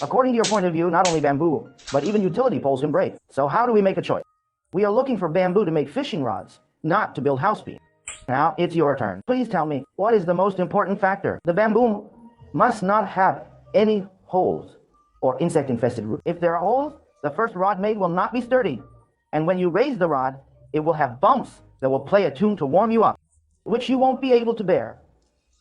According to your point of view, not only bamboo, but even utility poles can break. So how do we make a choice? We are looking for bamboo to make fishing rods, not to build house beams. Now, it's your turn. Please tell me, what is the most important factor? The bamboo must not have any holes or insect-infested roots. If there are holes, the first rod made will not be sturdy. And when you raise the rod, it will have bumps that will play a tune to warm you up, which you won't be able to bear.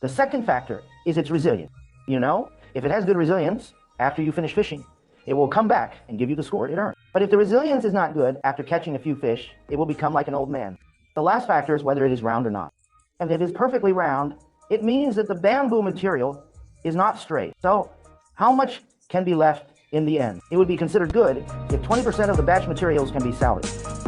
The second factor is its resilience. You know, if it has good resilience, after you finish fishing, it will come back and give you the score it earned. But if the resilience is not good, after catching a few fish, it will become like an old man. The last factor is whether it is round or not. And if it is perfectly round, it means that the bamboo material is not straight. So, how much can be left in the end? It would be considered good if 20% of the batch materials can be salvaged.